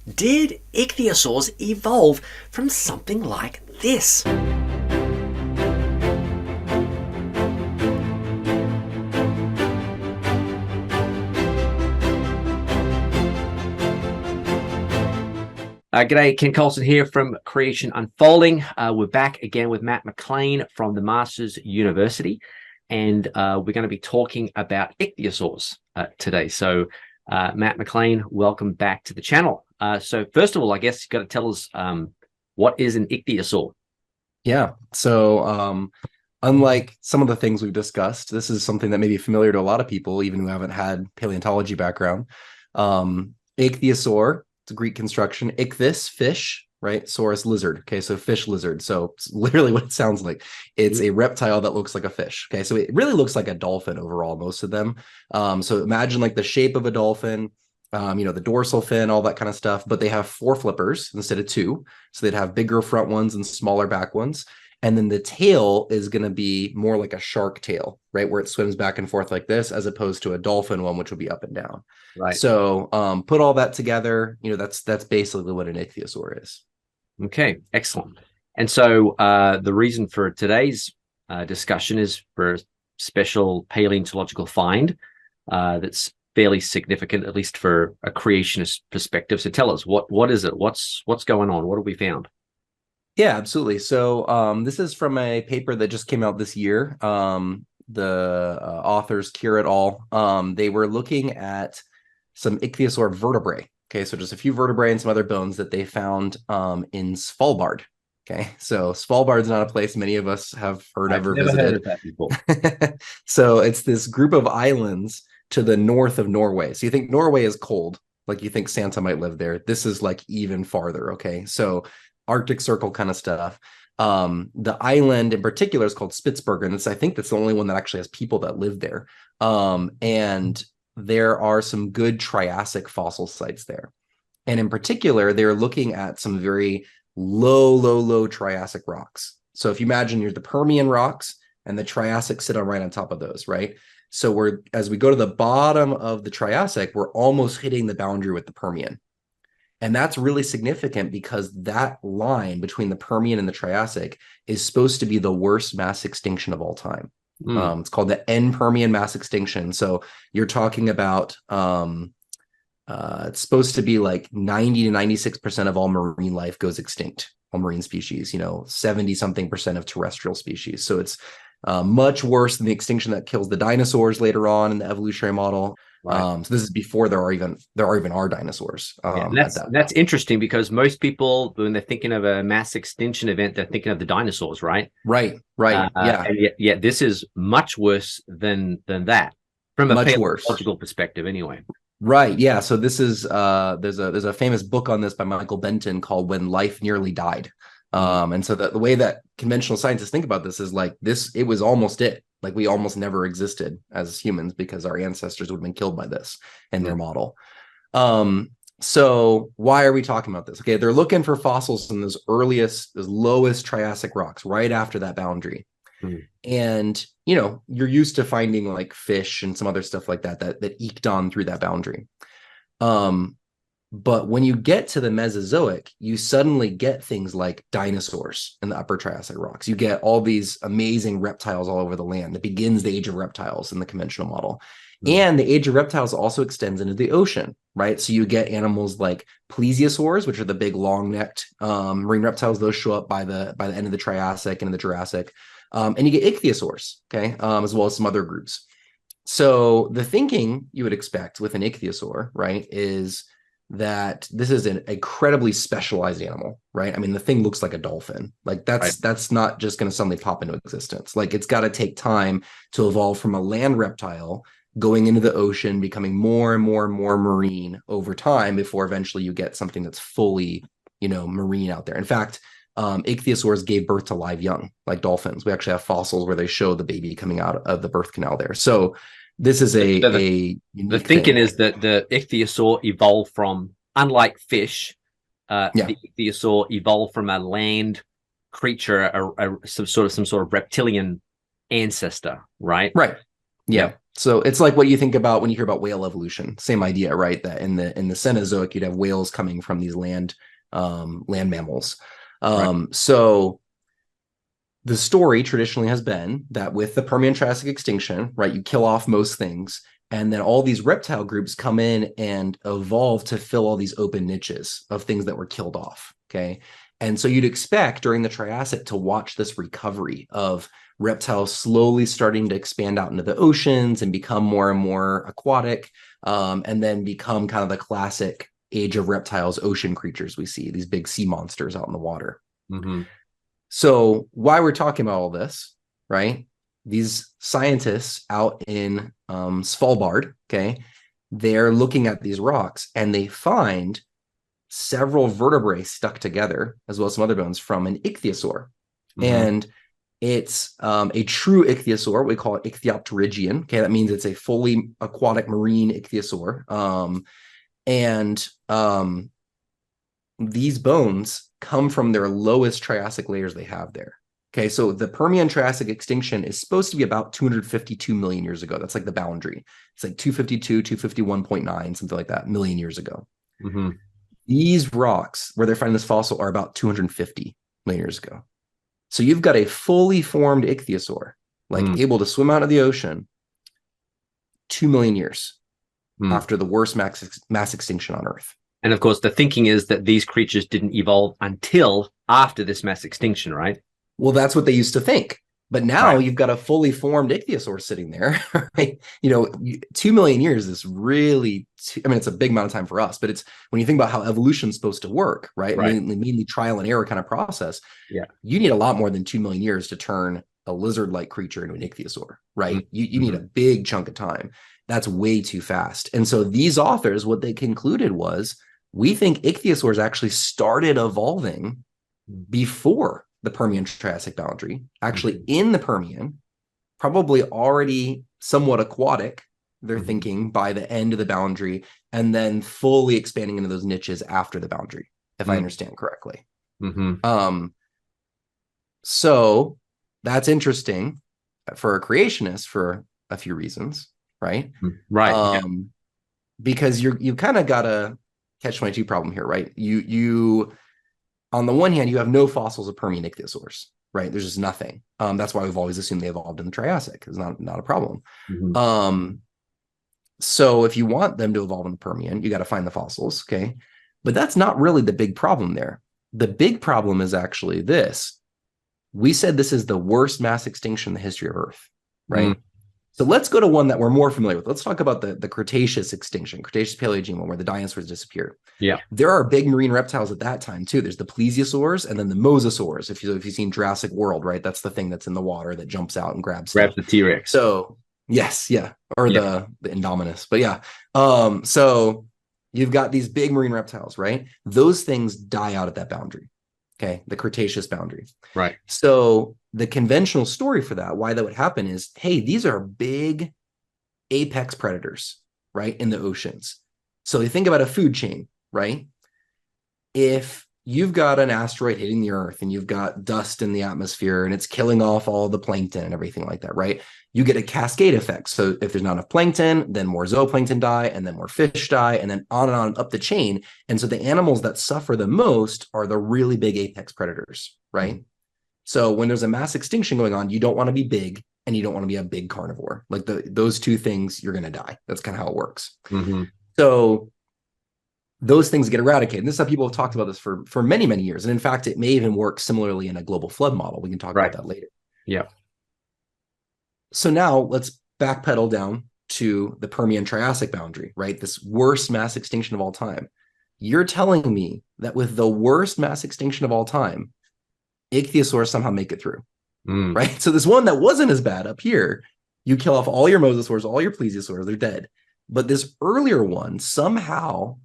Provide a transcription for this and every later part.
Did ichthyosaurs evolve from something like this? G'day, Ken Colson here from Creation Unfolding. We're back again with Matt McLain from the Masters University, and we're going to be talking about ichthyosaurs today. So, Matt McLain, welcome back to the channel. So, first of all, I guess you've got to tell us what is an ichthyosaur? Yeah. So, unlike some of the things we've discussed, this is something that may be familiar to a lot of people, even who haven't had paleontology background. Ichthyosaur, it's a Greek construction. Ichthys, fish, right? Saurus, lizard. Okay, so fish lizard. So it's literally what it sounds like. It's a reptile that looks like a fish. Okay, so it really looks like a dolphin overall, most of them. So imagine like the shape of a dolphin. The dorsal fin, all that kind of stuff, but they have four flippers instead of two. So they'd have bigger front ones and smaller back ones. And then the tail is going to be more like a shark tail, right? Where it swims back and forth like this, as opposed to a dolphin one, which will be up and down. Right. So put all that together, that's basically what an ichthyosaur is. Okay, excellent. And so the reason for today's discussion is for a special paleontological find that's fairly significant, at least for a creationist perspective. So tell us, what is it? What's going on? What have we found? Yeah, absolutely. So this is from a paper that just came out this year. The authors, Kier et al., they were looking at some ichthyosaur vertebrae. Okay, so just a few vertebrae and some other bones that they found in Svalbard. Okay, so Svalbard's not a place many of us have heard I've of or never visited. heard of that before. So it's this group of islands to the north of Norway. So you think Norway is cold, like you think Santa might live there. This is like even farther. Okay, so Arctic Circle kind of stuff. The island in particular is called Spitsbergen. I think that's the only one that actually has people that live there. And there are some good Triassic fossil sites there. And in particular, they're looking at some very low Triassic rocks. So if you imagine you're the Permian rocks and the Triassic sit on right on top of those, right? So as we go to the bottom of the Triassic, we're almost hitting the boundary with the Permian. And that's really significant because that line between the Permian and the Triassic is supposed to be the worst mass extinction of all time. It's called the end Permian mass extinction. So you're talking about it's supposed to be like 90 to 96% of all marine life goes extinct, all marine species, 70 something percent of terrestrial species. So it's much worse than the extinction that kills the dinosaurs later on in the evolutionary model. Right. So this is before there are even dinosaurs. Yeah, that's interesting because most people, when they're thinking of a mass extinction event, they're thinking of the dinosaurs, right? Right. Yeah. And yet this is much worse than that from a Much worse. paleontological perspective, anyway. Right. Yeah. So this is there's a famous book on this by Michael Benton called When Life Nearly Died. And so the way that conventional scientists think about this is like this, it was almost it. Like we almost never existed as humans because our ancestors would have been killed by this in their model. So why are we talking about this? Okay, they're looking for fossils in those lowest Triassic rocks right after that boundary. And you're used to finding like fish and some other stuff like that eked on through that boundary. But when you get to the Mesozoic, you suddenly get things like dinosaurs in the upper Triassic rocks. You get all these amazing reptiles all over the land. It begins the age of reptiles in the conventional model. And the age of reptiles also extends into the ocean, right? So you get animals like plesiosaurs, which are the big long-necked marine reptiles. Those show up by the end of the Triassic and the Jurassic. And you get ichthyosaurs, okay, as well as some other groups. So the thinking you would expect with an ichthyosaur, right, is that this is an incredibly specialized animal, right? I mean, the thing looks like a dolphin. Like that's not just going to suddenly pop into existence. Like it's got to take time to evolve from a land reptile going into the ocean, becoming more and more and more marine over time before eventually you get something that's fully, marine out there. In fact, ichthyosaurs gave birth to live young, like dolphins. We actually have fossils where they show the baby coming out of the birth canal there. So this is the thinking is that the ichthyosaur evolved from, unlike fish, the ichthyosaur evolved from a land creature, some sort of reptilian ancestor, right? Right. Yeah. So it's like what you think about when you hear about whale evolution. Same idea, right? That in the Cenozoic, you'd have whales coming from these land mammals. Right. So the story traditionally has been that with the Permian-Triassic extinction, right, you kill off most things, and then all these reptile groups come in and evolve to fill all these open niches of things that were killed off. Okay. And so you'd expect during the Triassic to watch this recovery of reptiles slowly starting to expand out into the oceans and become more and more aquatic, and then become kind of the classic age of reptiles, ocean creatures we see, these big sea monsters out in the water. Mm-hmm. So why we're talking about all this, right? These scientists out in Svalbard, okay, they're looking at these rocks and they find several vertebrae stuck together, as well as some other bones from an ichthyosaur. Mm-hmm. And it's a true ichthyosaur. We call it Ichthyopterygian. Okay, that means it's a fully aquatic marine ichthyosaur. These bones come from their lowest Triassic layers they have there. Okay, so the Permian-Triassic extinction is supposed to be about 252 million years ago. That's like the boundary. It's like 252, 251.9, something like that, million years ago. Mm-hmm. These rocks, where they're finding this fossil, are about 250 million years ago. So you've got a fully formed ichthyosaur, like able to swim out of the ocean 2 million years after the worst mass extinction on Earth. And of course, the thinking is that these creatures didn't evolve until after this mass extinction, right? Well, that's what they used to think. But now you've got a fully formed ichthyosaur sitting there, right? 2 million years is really, it's a big amount of time for us, but it's when you think about how evolution's supposed to work, right? Mainly trial and error kind of process. Yeah. You need a lot more than 2 million years to turn a lizard-like creature into an ichthyosaur, right? Mm-hmm. You need a big chunk of time. That's way too fast. And so these authors, what they concluded was, we think ichthyosaurs actually started evolving before the Permian-Triassic boundary, actually in the Permian, probably already somewhat aquatic, they're thinking, by the end of the boundary, and then fully expanding into those niches after the boundary, if I understand correctly. So that's interesting for a creationist for a few reasons, right? Right. Because you kind of got to catch-22 problem here, right? You on the one hand, you have no fossils of Permian ichthyosaurs, right? There's just nothing. That's why we've always assumed they evolved in the Triassic. It's not a problem. So if you want them to evolve in the Permian, you got to find the fossils, okay? But that's not really the big problem there. The big problem is actually this. We said this is the worst mass extinction in the history of Earth, right? So let's go to one that we're more familiar with. Let's talk about the Cretaceous extinction, Cretaceous Paleogene one, where the dinosaurs disappeared. Yeah. There are big marine reptiles at that time too. There's the plesiosaurs and then the mosasaurs. If you've seen Jurassic World, right? That's the thing that's in the water that jumps out and grabs the T-Rex. So yes, yeah. Or the Indominus. But yeah. So you've got these big marine reptiles, right? Those things die out at that boundary. Okay, the Cretaceous boundary. Right. So the conventional story for that, why that would happen is, hey, these are big apex predators, right, in the oceans. So you think about a food chain, right? If you've got an asteroid hitting the Earth and you've got dust in the atmosphere and it's killing off all the plankton and everything like that, right? You get a cascade effect. So if there's not enough plankton, then more zooplankton die, and then more fish die, and then on up the chain. And so the animals that suffer the most are the really big apex predators, right? So when there's a mass extinction going on, you don't want to be big and you don't want to be a big carnivore. Like those two things, you're going to die. That's kind of how it works. So those things get eradicated. And this is how people have talked about this for many, many years. And in fact, it may even work similarly in a global flood model. We can talk about that later. Yeah. So now let's backpedal down to the Permian-Triassic boundary, right? This worst mass extinction of all time. You're telling me that with the worst mass extinction of all time, ichthyosaurs somehow make it through, right? So this one that wasn't as bad up here, you kill off all your mosasaurs, all your plesiosaurs, they're dead. But this earlier one, somehow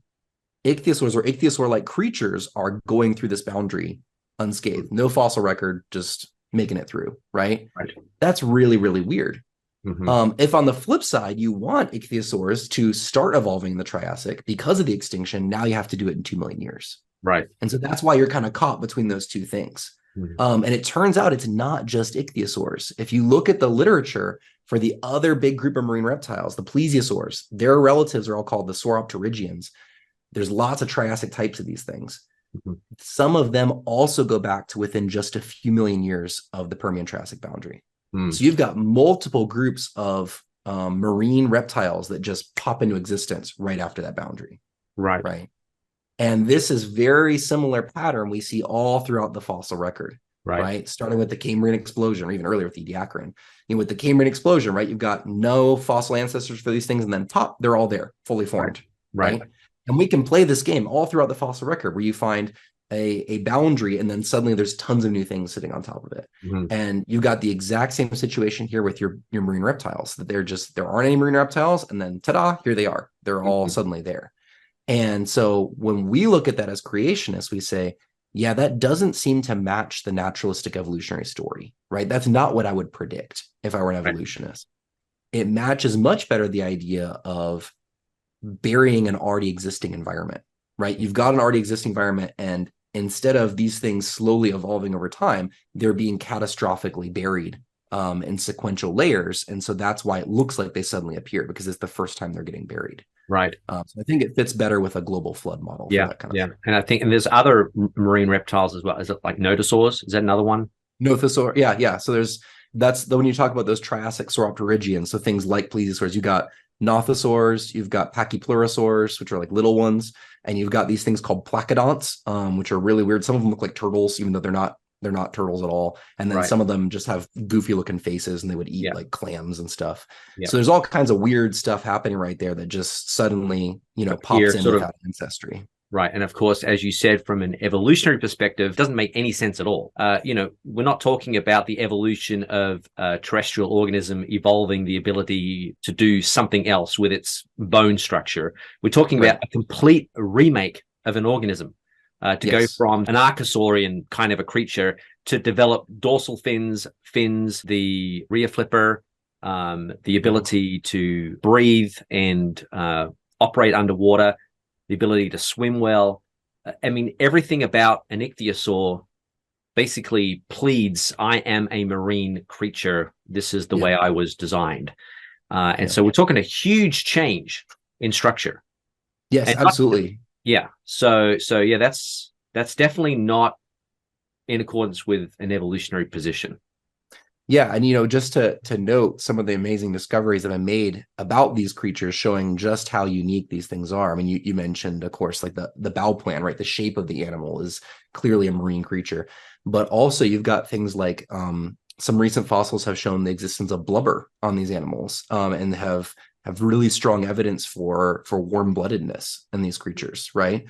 ichthyosaurs or ichthyosaur-like creatures are going through this boundary unscathed. No fossil record, just making it through, right? That's really, really weird. If on the flip side, you want ichthyosaurs to start evolving in the Triassic because of the extinction, now you have to do it in 2 million years. Right. And so that's why you're kind of caught between those two things. And it turns out it's not just ichthyosaurs. If you look at the literature For the other big group of marine reptiles, the plesiosaurs, their relatives are all called the sauropterygians. There's lots of Triassic types of these things. Mm-hmm. Some of them also go back to within just a few million years of the Permian-Triassic boundary. So you've got multiple groups of marine reptiles that just pop into existence right after that boundary. Right. And this is very similar pattern we see all throughout the fossil record. Right. Starting with the Cambrian explosion, or even earlier with the Ediacaran. With the Cambrian explosion, right, you've got no fossil ancestors for these things, and then they're all there, fully formed. Right. And we can play this game all throughout the fossil record where you find a boundary and then suddenly there's tons of new things sitting on top of it. And you've got the exact same situation here with your marine reptiles, that there aren't any marine reptiles, and then ta-da, here they are. They're all suddenly there. And so when we look at that as creationists, we say, yeah, that doesn't seem to match the naturalistic evolutionary story, right? That's not what I would predict if I were an evolutionist. It matches much better the idea of burying an already existing environment, right? You've got an already existing environment, and instead of these things slowly evolving over time, they're being catastrophically buried in sequential layers. And so that's why it looks like they suddenly appear, because it's the first time they're getting buried. So I think it fits better with a global flood model. For that kind of thing. And I think, and there's other marine reptiles as well. Is it like nodosaurs? Is that another one? Nothosaur. Yeah. So when you talk about those Triassic sauropterygians, so things like plesiosaurs, you got nothosaurs, you've got pachypleurosaurs, which are like little ones, and you've got these things called placodonts, which are really weird. Some of them look like turtles, even though they're not turtles at all. And then some of them just have goofy looking faces, and they would eat like clams and stuff. So there's all kinds of weird stuff happening right there that just suddenly, pops in without ancestry. And of course, as you said, from an evolutionary perspective, it doesn't make any sense at all. We're not talking about the evolution of a terrestrial organism evolving the ability to do something else with its bone structure. We're talking about a complete remake of an organism. To go from an archosaurian kind of a creature to develop dorsal fins, the rear flipper, the ability to breathe and operate underwater, the ability to swim well. I mean, everything about an ichthyosaur basically pleads, I am a marine creature. This is the way I was designed. So we're talking a huge change in structure. Yes, and absolutely. So that's definitely not in accordance with an evolutionary position. And just to note some of the amazing discoveries that I made about these creatures, showing just how unique these things are. I mean, you mentioned, of course, like the bow plan, right? The shape of the animal is clearly a marine creature, but also you've got things like some recent fossils have shown the existence of blubber on these animals, and have really strong evidence for warm-bloodedness in these creatures, right?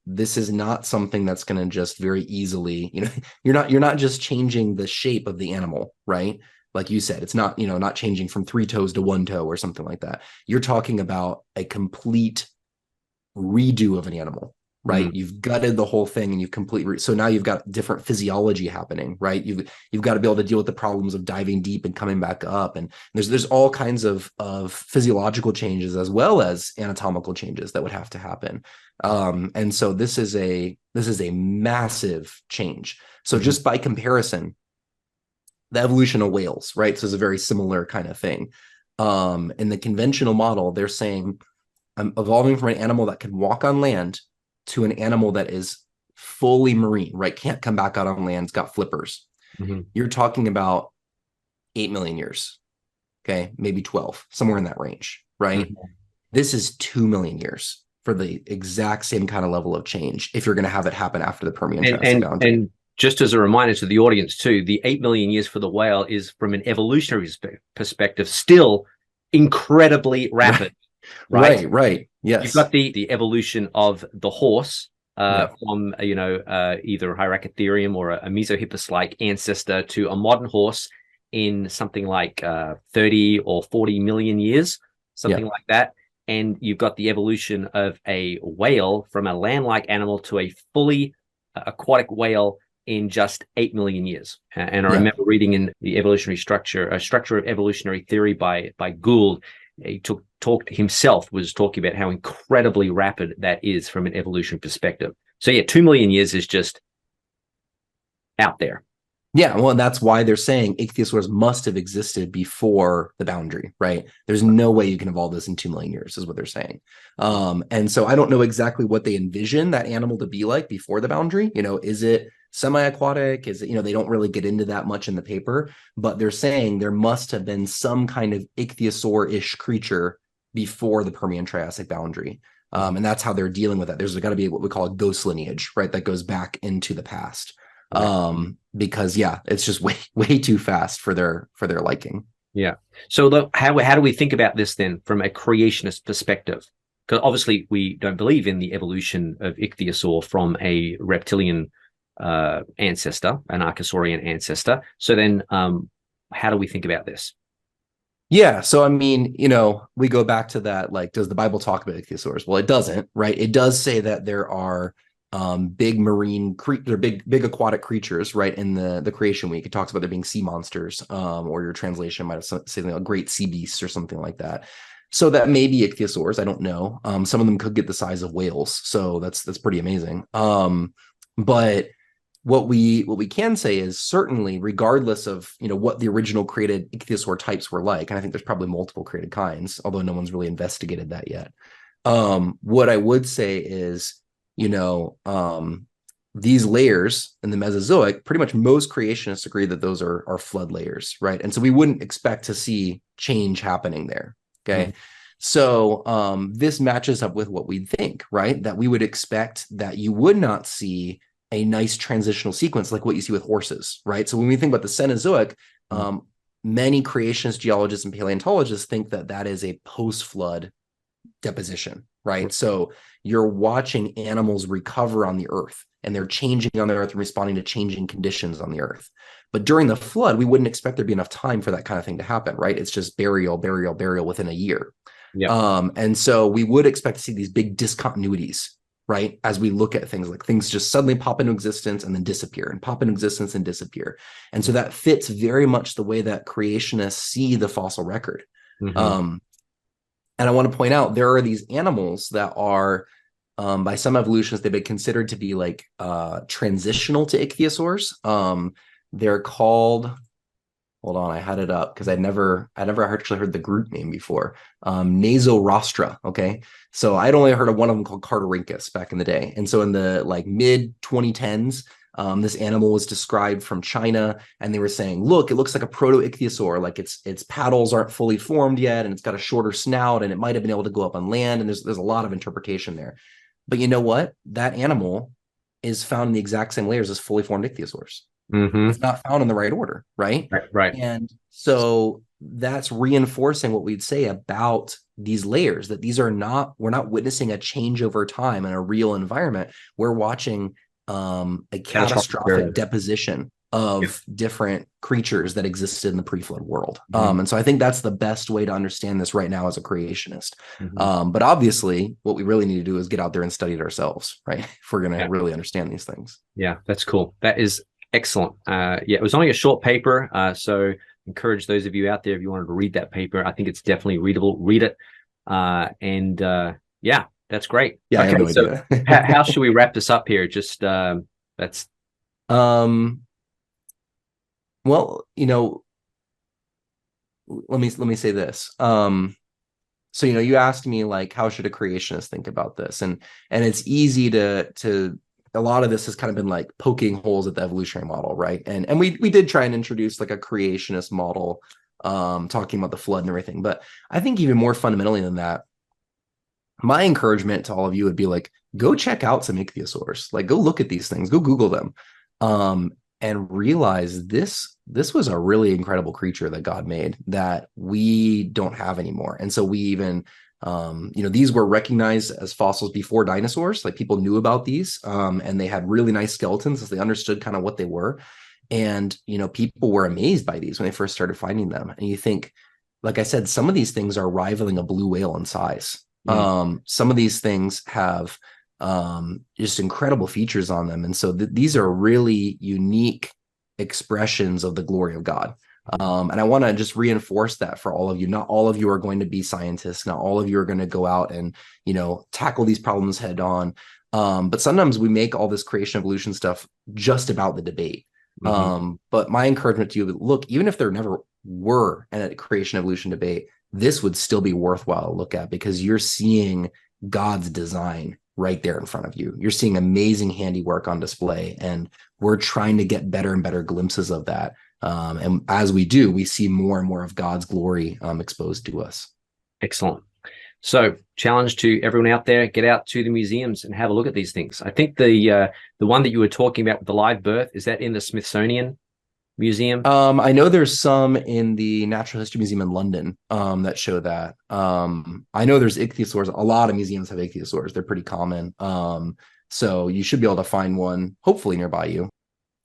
This is not something that's going to just very easily, you're not just changing the shape of the animal, right? Like you said, it's not, not changing from 3 toes to 1 toe or something like that. You're talking about a complete redo of an animal, right? You've gutted the whole thing and you've completely, so now you've got different physiology happening, right? You've got to be able to deal with the problems of diving deep and coming back up. And there's all kinds of physiological changes as well as anatomical changes that would have to happen. And so this is a massive change. So just by comparison, the evolution of whales, right? So it's a very similar kind of thing. In the conventional model, they're saying I'm evolving from an animal that can walk on land to an animal that is fully marine, right? Can't come back out on land. It's got flippers. You're talking about 8 million years. Okay. Maybe 12, somewhere in that range, right? This is 2 million years for the exact same kind of level of change, if you're going to have it happen after the Permian-Triassic boundary. And just as a reminder to the audience too, the 8 million years for the whale is, from an evolutionary perspective, still incredibly rapid. Right. Yes. You've got the evolution of the horse from either Hyracotherium or a Mesohippus-like ancestor to a modern horse in something like 30 or 40 million years, something like that. And you've got the evolution of a whale from a land-like animal to a fully aquatic whale in just 8 million years. And I remember reading in the evolutionary structure, a structure of evolutionary theory by Gould. He was talking about how incredibly rapid that is from an evolution perspective. So 2 million years is just out there. Yeah, well, that's why they're saying ichthyosaurs must have existed before the boundary, right? There's no way you can evolve this in 2 million years, is what they're saying. And so I don't know exactly what they envision that animal to be like before the boundary. Is it semi-aquatic? Is it, they don't really get into that much in the paper, but they're saying there must have been some kind of ichthyosaur-ish creature before the Permian-Triassic boundary. And that's how they're dealing with that. There's got to be what we call a ghost lineage, right? That goes back into the past. Because it's just way too fast for their liking. Yeah. So how do we think about this then from a creationist perspective? Because obviously we don't believe in the evolution of ichthyosaur from a reptilian ancestor, an archosaurian ancestor. So then how do we think about this? Yeah. So, I mean, we go back to that, like, does the Bible talk about ichthyosaurs? Well, it doesn't, right? It does say that there are big marine they're big aquatic creatures, right? In the creation week, it talks about there being sea monsters, or your translation might have something like great sea beasts or something like that. So that may be ichthyosaurs. I don't know. Some of them could get the size of whales, so that's pretty amazing. But what we can say is certainly, regardless of what the original created ichthyosaur types were like, and I think there's probably multiple created kinds, although no one's really investigated that yet. What I would say is, these layers in the Mesozoic, pretty much most creationists agree that those are flood layers, right? And so we wouldn't expect to see change happening there. Okay. So this matches up with what we'd think, right? That we would expect that you would not see a nice transitional sequence like what you see with horses, right? So when we think about the Cenozoic, many creationist geologists and paleontologists think that that is a post-flood deposition, right? So you're watching animals recover on the earth, and they're changing on the earth and responding to changing conditions on the earth. But during the flood, we wouldn't expect there'd be enough time for that kind of thing to happen, right? It's just burial within a year. And so we would expect to see these big discontinuities, right? As we look at things, like things just suddenly pop into existence and then disappear, and pop into existence and disappear. And so that fits very much the way that creationists see the fossil record. And I want to point out, there are these animals that are, by some evolutionists, they've been considered to be like transitional to ichthyosaurs. They're called, hold on, I had it up because I never actually heard the group name before. Nasorostra. Okay, so I'd only heard of one of them called Cardarhynchus back in the day. And so in the like mid 2010s, this animal was described from China, and they were saying, look, it looks like a proto-ichthyosaur, like its paddles aren't fully formed yet, and it's got a shorter snout, and it might have been able to go up on land. And there's a lot of interpretation there. But you know what? That animal is found in the exact same layers as fully formed ichthyosaurs. It's not found in the right order, right? Right. And so that's reinforcing what we'd say about these layers, that we're not witnessing a change over time in a real environment. We're watching a catastrophic deposition of different creatures that existed in the pre-flood world. And so I think that's the best way to understand this right now as a creationist. But obviously, what we really need to do is get out there and study it ourselves, right? If we're going to really understand these things. Yeah, that's cool. That is excellent. It was only a short paper, so encourage those of you out there, if you wanted to read that paper, I think it's definitely readable. Read it. That's great. Yeah, okay, no so how should we wrap this up here? Just that's well, let me say this. So you asked me, like, how should a creationist think about this? And it's easy to a lot of this has kind of been like poking holes at the evolutionary model, right? And we did try and introduce like a creationist model, talking about the flood and everything. But I think even more fundamentally than that, my encouragement to all of you would be like, go check out some ichthyosaurs, like go look at these things, go Google them, and realize this was a really incredible creature that God made that we don't have anymore. And so we even, these were recognized as fossils before dinosaurs. Like, people knew about these, and they had really nice skeletons as they understood kind of what they were. And, people were amazed by these when they first started finding them. And you think, like I said, some of these things are rivaling a blue whale in size. Some of these things have just incredible features on them. And so these are really unique expressions of the glory of God. And I want to just reinforce that for all of you. Not all of you are going to be scientists. Not all of you are going to go out and, tackle these problems head on. But sometimes we make all this creation evolution stuff just about the debate. But my encouragement to you, look, even if there never were a creation evolution debate, this would still be worthwhile to look at, because you're seeing God's design right there in front of you. You're seeing amazing handiwork on display, and we're trying to get better and better glimpses of that. And as we do, we see more and more of God's glory exposed to us. Excellent. So, challenge to everyone out there: get out to the museums and have a look at these things. I think the one that you were talking about with the live birth, is that in the Smithsonian Museum? I know there's some in the Natural History Museum in London that show that. I know there's ichthyosaurs. A lot of museums have ichthyosaurs. They're pretty common. So you should be able to find one, hopefully nearby you.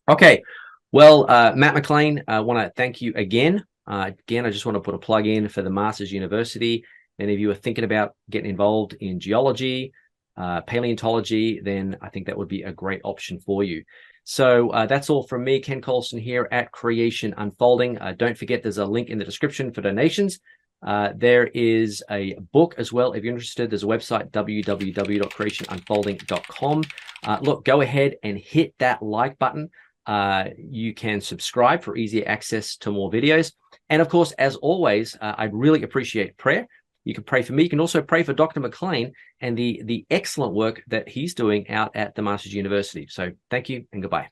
Okay. Well, Matt McLain, I want to thank you again. Again, I just want to put a plug in for the Masters University. Any of you are thinking about getting involved in geology, paleontology, then I think that would be a great option for you. So that's all from me, Ken Colson, here at Creation Unfolding. Don't forget, there's a link in the description for donations. There is a book as well. If you're interested, there's a website, www.creationunfolding.com. Look, go ahead and hit that like button. You can subscribe for easier access to more videos. And of course, as always, I'd really appreciate prayer. You can pray for me. You can also pray for Dr. McLain and the excellent work that he's doing out at the Masters University. So thank you and goodbye.